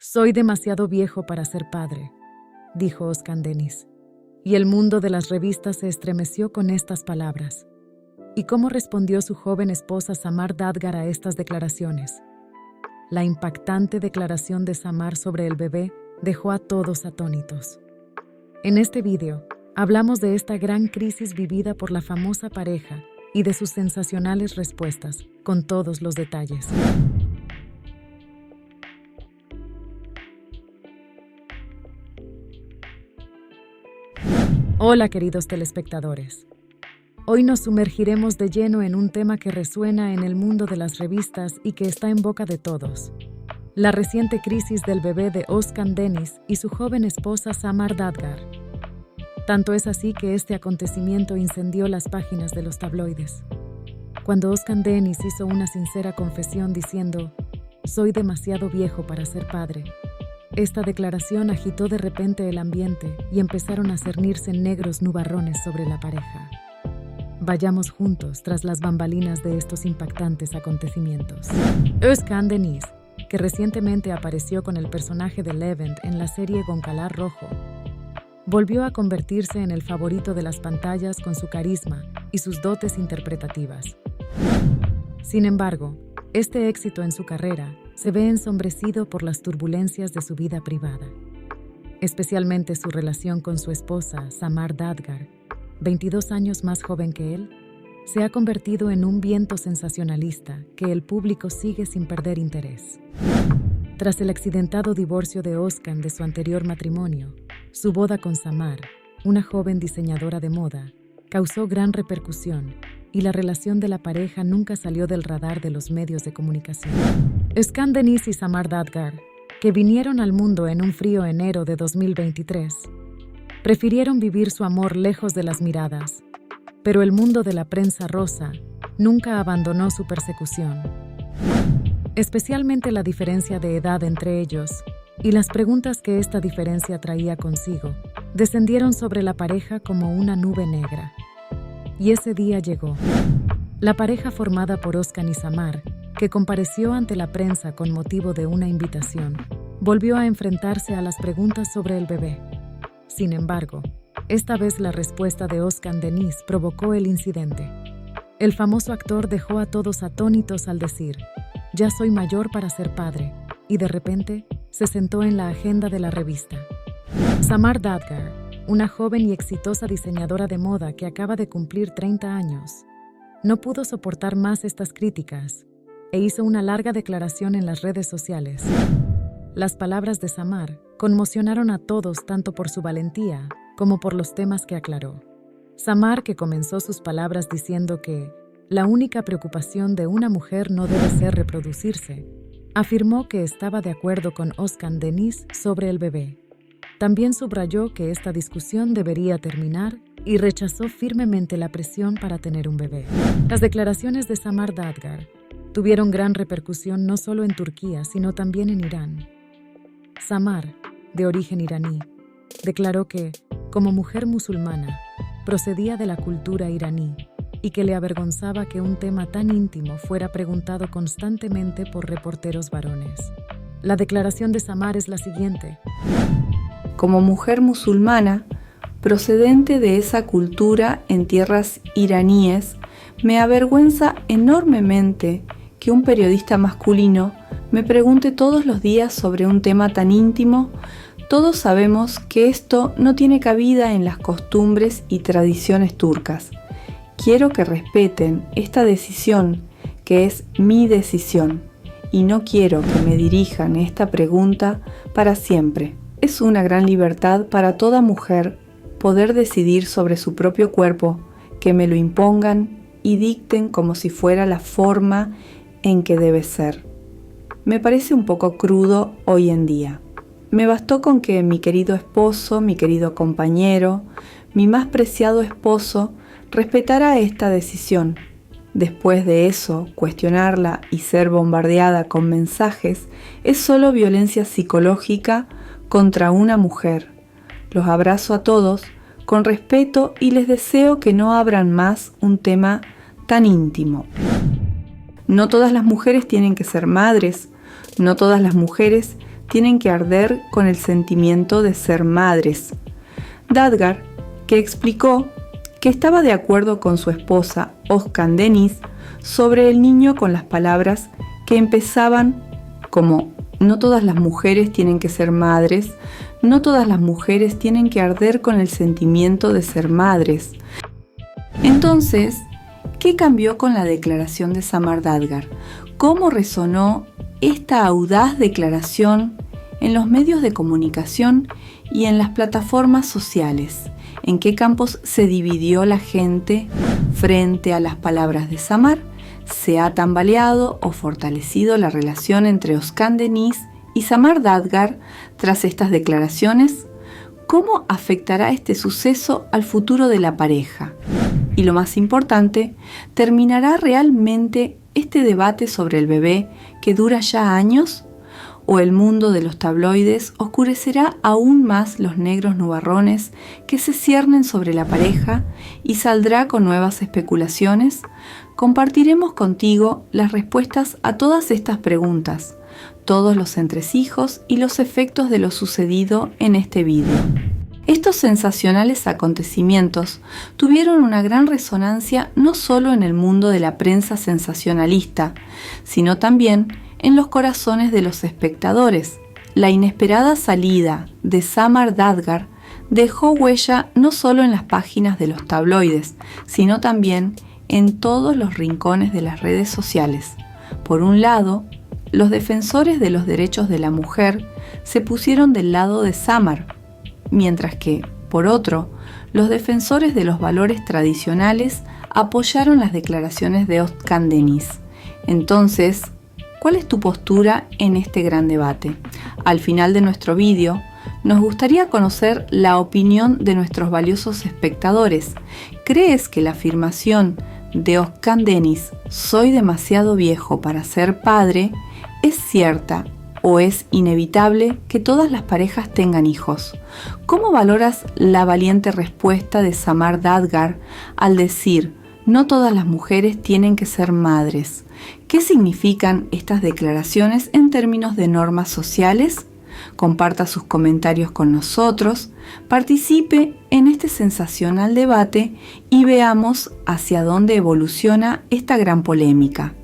Soy demasiado viejo para ser padre, dijo Özkan Deniz, y el mundo de las revistas se estremeció con estas palabras. ¿Y cómo respondió su joven esposa Samar Dadgar a estas declaraciones? La impactante declaración de Samar sobre el bebé dejó a todos atónitos. En este video, hablamos de esta gran crisis vivida por la famosa pareja y de sus sensacionales respuestas, con todos los detalles. Hola, queridos telespectadores. Hoy nos sumergiremos de lleno en un tema que resuena en el mundo de las revistas y que está en boca de todos: la reciente crisis del bebé de Özkan Deniz y su joven esposa Samar Dadgar. Tanto es así que este acontecimiento incendió las páginas de los tabloides. Cuando Özkan Deniz hizo una sincera confesión diciendo: «Soy demasiado viejo para ser padre», esta declaración agitó de repente el ambiente y empezaron a cernirse negros nubarrones sobre la pareja. Vayamos juntos tras las bambalinas de estos impactantes acontecimientos. Özkan Deniz, que recientemente apareció con el personaje de Levent en la serie Goncalar Rojo, volvió a convertirse en el favorito de las pantallas con su carisma y sus dotes interpretativas. Sin embargo, este éxito en su carrera se ve ensombrecido por las turbulencias de su vida privada, especialmente su relación con su esposa Samar Dadgar, 22 años más joven que él, se ha convertido en un viento sensacionalista que el público sigue sin perder interés. Tras el accidentado divorcio de Özkan de su anterior matrimonio, su boda con Samar, una joven diseñadora de moda, causó gran repercusión y la relación de la pareja nunca salió del radar de los medios de comunicación. Özkan Deniz y Samar Dadgar, que vinieron al mundo en un frío enero de 2023, prefirieron vivir su amor lejos de las miradas, pero el mundo de la prensa rosa nunca abandonó su persecución. Especialmente la diferencia de edad entre ellos y las preguntas que esta diferencia traía consigo descendieron sobre la pareja como una nube negra. Y ese día llegó. La pareja formada por Özkan y Samar, que compareció ante la prensa con motivo de una invitación, volvió a enfrentarse a las preguntas sobre el bebé. Sin embargo, esta vez la respuesta de Özkan Deniz provocó el incidente. El famoso actor dejó a todos atónitos al decir: «Ya soy mayor para ser padre», y de repente se sentó en la agenda de la revista. Samar Dadgar, una joven y exitosa diseñadora de moda que acaba de cumplir 30 años, no pudo soportar más estas críticas e hizo una larga declaración en las redes sociales. Las palabras de Samar conmocionaron a todos tanto por su valentía como por los temas que aclaró. Samar, que comenzó sus palabras diciendo que la única preocupación de una mujer no debe ser reproducirse, afirmó que estaba de acuerdo con Özkan Deniz sobre el bebé. También subrayó que esta discusión debería terminar y rechazó firmemente la presión para tener un bebé. Las declaraciones de Samar Dadgar tuvieron gran repercusión no solo en Turquía, sino también en Irán. Samar, de origen iraní, declaró que, como mujer musulmana, procedía de la cultura iraní y que le avergonzaba que un tema tan íntimo fuera preguntado constantemente por reporteros varones. La declaración de Samar es la siguiente: como mujer musulmana, procedente de esa cultura en tierras iraníes, me avergüenza enormemente que un periodista masculino me pregunte todos los días sobre un tema tan íntimo. Todos sabemos que esto no tiene cabida en las costumbres y tradiciones turcas. Quiero que respeten esta decisión, que es mi decisión, y no quiero que me dirijan esta pregunta para siempre. Es una gran libertad para toda mujer poder decidir sobre su propio cuerpo, que me lo impongan y dicten como si fuera la forma en que debe ser. Me parece un poco crudo hoy en día. Me bastó con que mi querido esposo, mi querido compañero, mi más preciado esposo, respetara esta decisión. Después de eso, cuestionarla y ser bombardeada con mensajes es solo violencia psicológica contra una mujer. Los abrazo a todos con respeto y les deseo que no abran más un tema tan íntimo. No todas las mujeres tienen que ser madres, no todas las mujeres tienen que arder con el sentimiento de ser madres. Dadgar, que explicó que estaba de acuerdo con su esposa, Özkan Deniz, sobre el niño con las palabras que empezaban como: no todas las mujeres tienen que ser madres, no todas las mujeres tienen que arder con el sentimiento de ser madres. Entonces, ¿qué cambió con la declaración de Samar Dadgar? ¿Cómo resonó esta audaz declaración en los medios de comunicación y en las plataformas sociales? ¿En qué campos se dividió la gente frente a las palabras de Samar? ¿Se ha tambaleado o fortalecido la relación entre Özkan Deniz y Samar Dadgar tras estas declaraciones? ¿Cómo afectará este suceso al futuro de la pareja? Y lo más importante, ¿terminará realmente este debate sobre el bebé que dura ya años? ¿O el mundo de los tabloides oscurecerá aún más los negros nubarrones que se ciernen sobre la pareja y saldrá con nuevas especulaciones? Compartiremos contigo las respuestas a todas estas preguntas, todos los entresijos y los efectos de lo sucedido en este vídeo. Estos sensacionales acontecimientos tuvieron una gran resonancia no solo en el mundo de la prensa sensacionalista, sino también en los corazones de los espectadores. La inesperada salida de Samar Dadgar dejó huella no solo en las páginas de los tabloides, sino también en todos los rincones de las redes sociales. Por un lado, los defensores de los derechos de la mujer se pusieron del lado de Samar, mientras que, por otro, los defensores de los valores tradicionales apoyaron las declaraciones de Özkan Deniz. Entonces, ¿cuál es tu postura en este gran debate? Al final de nuestro vídeo, nos gustaría conocer la opinión de nuestros valiosos espectadores. ¿Crees que la afirmación de Özkan Deniz, soy demasiado viejo para ser padre, es cierta o es inevitable que todas las parejas tengan hijos? ¿Cómo valoras la valiente respuesta de Samar Dadgar al decir: no todas las mujeres tienen que ser madres? ¿Qué significan estas declaraciones en términos de normas sociales? Comparta sus comentarios con nosotros, participe en este sensacional debate y veamos hacia dónde evoluciona esta gran polémica.